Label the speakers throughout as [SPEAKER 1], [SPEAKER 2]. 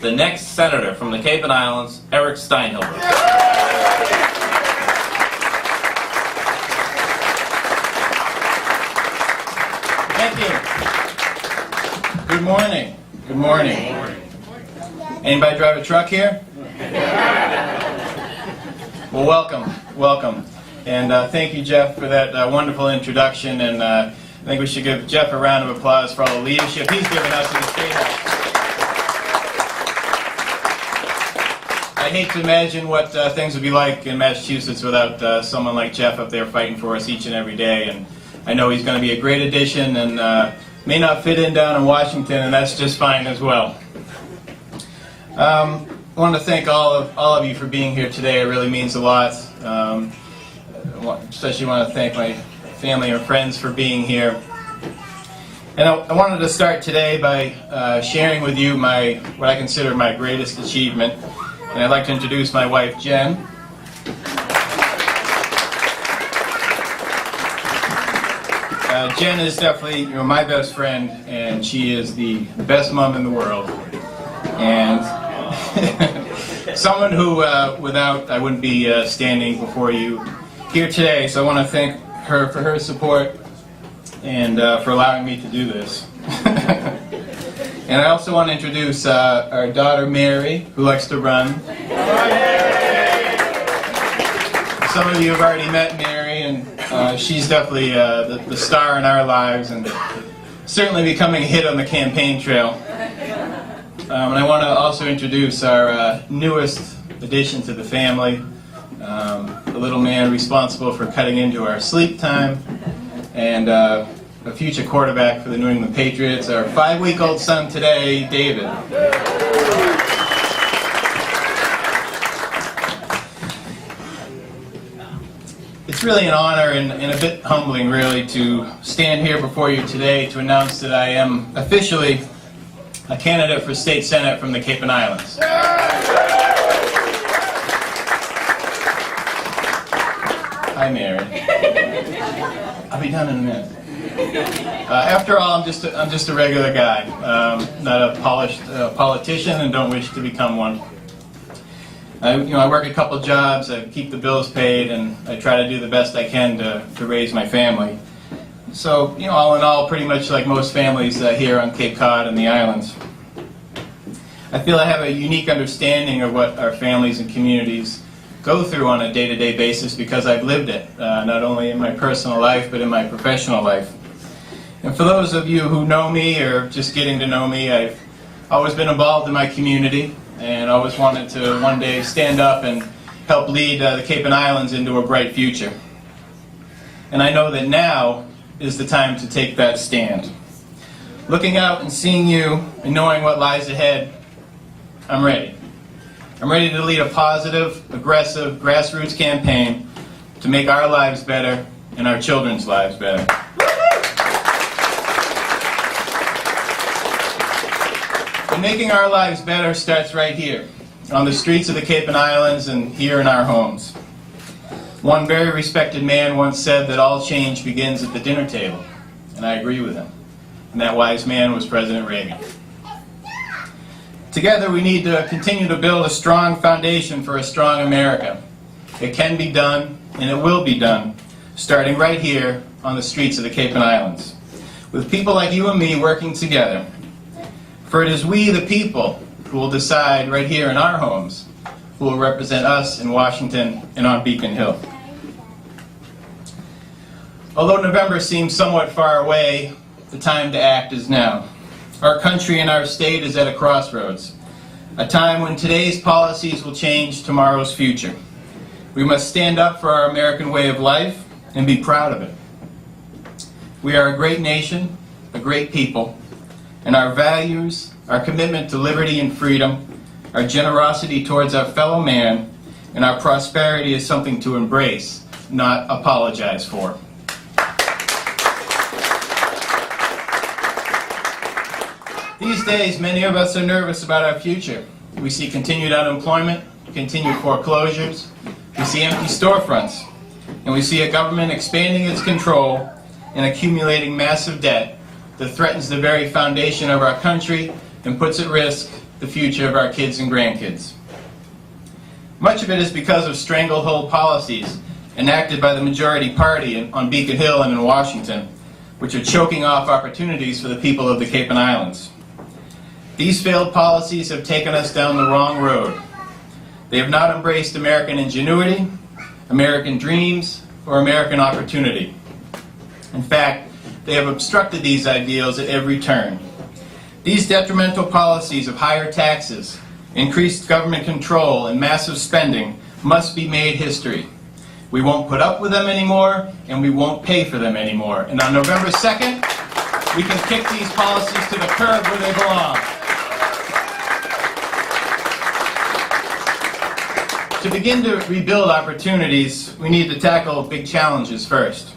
[SPEAKER 1] the next senator from the Cape and Islands, Eric Steinhilber.
[SPEAKER 2] Thank you. Good morning. Good morning. Anybody drive a truck here? Well, welcome. And thank you, Jeff, for that wonderful introduction. And I think we should give Jeff a round of applause for all the leadership he's given us in the State House. I hate to imagine what things would be like in Massachusetts without someone like Jeff up there fighting for us each and every day. And I know he's going to be a great addition and may not fit in down in Washington, and that's just fine as well. I want to thank all of you for being here today. It really means a lot. Especially want to thank my family and friends for being here. And I wanted to start today by sharing with you what I consider my greatest achievement. And I'd like to introduce my wife, Jen. Jen is definitely my best friend, and she is the best mom in the world. And someone who, without, I wouldn't be standing before you here today. So I want to thank her for her support and for allowing me to do this. And I also want to introduce our daughter Mary, who likes to run. Some of you have already met Mary, and she's definitely the star in our lives, and certainly becoming a hit on the campaign trail. And I want to also introduce our newest addition to the family, the little man responsible for cutting into our sleep time, and a future quarterback for the New England Patriots, our 5-week-old son today, David. It's really an honor and a bit humbling, really, to stand here before you today to announce that I am officially a candidate for State Senate from the Cape and Islands. Hi, Mary. I'll be done in a minute. After all, I'm just a regular guy, not a polished politician, and don't wish to become one. I work a couple jobs, I keep the bills paid, and I try to do the best I can to raise my family. So, all in all, pretty much like most families here on Cape Cod and the islands. I feel I have a unique understanding of what our families and communities go through on a day-to-day basis because I've lived it, not only in my personal life, but in my professional life. And for those of you who know me or just getting to know me, I've always been involved in my community and always wanted to one day stand up and help lead the Cape and Islands into a bright future. And I know that now is the time to take that stand. Looking out and seeing you and knowing what lies ahead, I'm ready. I'm ready to lead a positive, aggressive, grassroots campaign to make our lives better and our children's lives better. And making our lives better starts right here, on the streets of the Cape and Islands and here in our homes. One very respected man once said that all change begins at the dinner table, and I agree with him. And that wise man was President Reagan. Together we need to continue to build a strong foundation for a strong America. It can be done, and it will be done, starting right here on the streets of the Cape and Islands, with people like you and me working together. For it is we, the people, who will decide right here in our homes who will represent us in Washington and on Beacon Hill. Although November seems somewhat far away, the time to act is now. Our country and our state is at a crossroads, a time when today's policies will change tomorrow's future. We must stand up for our American way of life and be proud of it. We are a great nation, a great people, and our values, our commitment to liberty and freedom, our generosity towards our fellow man, and our prosperity is something to embrace, not apologize for. These days, many of us are nervous about our future. We see continued unemployment, continued foreclosures, we see empty storefronts, and we see a government expanding its control and accumulating massive debt that threatens the very foundation of our country and puts at risk the future of our kids and grandkids. Much of it is because of stranglehold policies enacted by the majority party on Beacon Hill and in Washington, which are choking off opportunities for the people of the Cape and Islands. These failed policies have taken us down the wrong road. They have not embraced American ingenuity, American dreams, or American opportunity. In fact, they have obstructed these ideals at every turn. These detrimental policies of higher taxes, increased government control, and massive spending must be made history. We won't put up with them anymore, and we won't pay for them anymore. And on November 2nd, we can kick these policies to the curb where they belong. To begin to rebuild opportunities, we need to tackle big challenges first.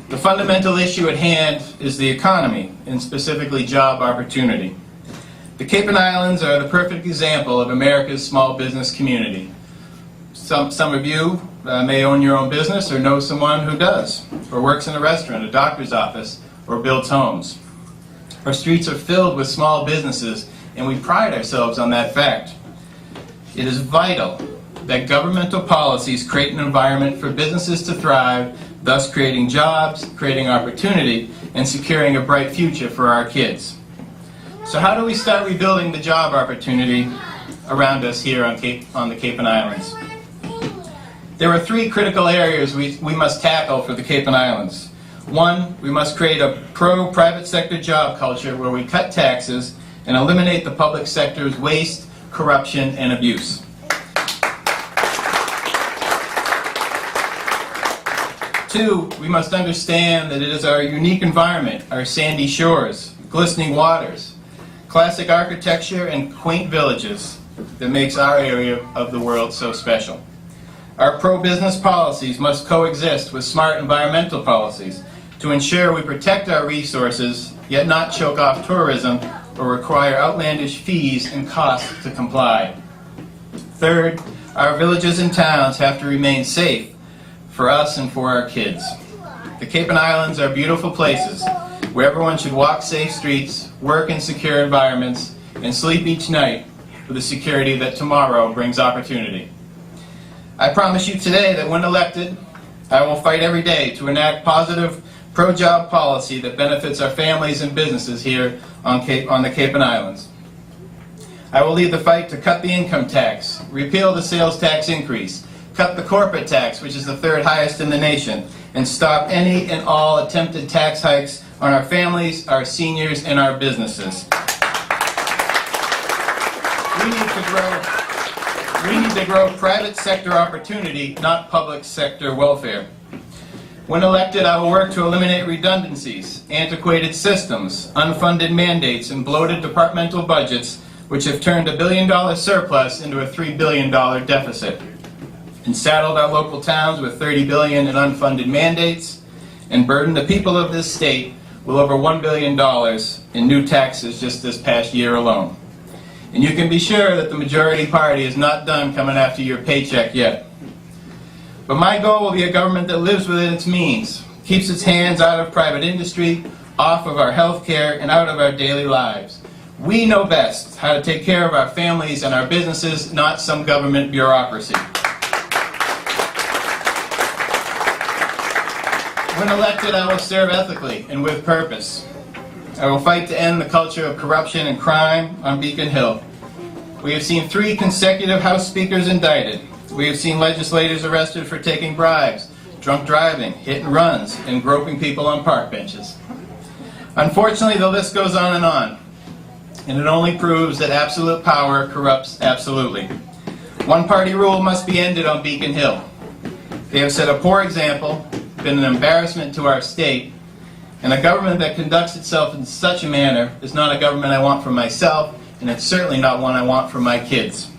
[SPEAKER 2] The fundamental issue at hand is the economy, and specifically job opportunity. The Cape and Islands are the perfect example of America's small business community. Some of you may own your own business or know someone who does, or works in a restaurant, a doctor's office, or builds homes. Our streets are filled with small businesses, and we pride ourselves on that fact. It is vital that governmental policies create an environment for businesses to thrive, thus creating jobs, creating opportunity, and securing a bright future for our kids. So how do we start rebuilding the job opportunity around us here on the Cape and Islands? There are three critical areas we must tackle for the Cape and Islands. One, we must create a pro-private sector job culture where we cut taxes and eliminate the public sector's waste, corruption, and abuse. Two, we must understand that it is our unique environment, our sandy shores, glistening waters, classic architecture, and quaint villages that makes our area of the world so special. Our pro-business policies must coexist with smart environmental policies to ensure we protect our resources, yet not choke off tourism or require outlandish fees and costs to comply. Third, our villages and towns have to remain safe for us and for our kids. The Cape and Islands are beautiful places where everyone should walk safe streets, work in secure environments, and sleep each night with the security that tomorrow brings opportunity. I promise you today that when elected, I will fight every day to enact positive pro-job policy that benefits our families and businesses here on the Cape and Islands. I will lead the fight to cut the income tax, repeal the sales tax increase, cut the corporate tax, which is the third highest in the nation, and stop any and all attempted tax hikes on our families, our seniors, and our businesses. We need to grow private sector opportunity, not public sector welfare. When elected, I will work to eliminate redundancies, antiquated systems, unfunded mandates, and bloated departmental budgets, which have turned a $1 billion surplus into a $3 billion deficit, and saddled our local towns with $30 billion in unfunded mandates, and burdened the people of this state with over $1 billion in new taxes just this past year alone. And you can be sure that the majority party is not done coming after your paycheck yet. But my goal will be a government that lives within its means, keeps its hands out of private industry, off of our health care, and out of our daily lives. We know best how to take care of our families and our businesses, not some government bureaucracy. When elected, I will serve ethically and with purpose. I will fight to end the culture of corruption and crime on Beacon Hill. We have seen 3 consecutive House Speakers indicted. We have seen legislators arrested for taking bribes, drunk driving, hit and runs, and groping people on park benches. Unfortunately, the list goes on, and it only proves that absolute power corrupts absolutely. One-party rule must be ended on Beacon Hill. They have set a poor example, been an embarrassment to our state, and a government that conducts itself in such a manner is not a government I want for myself, and it's certainly not one I want for my kids.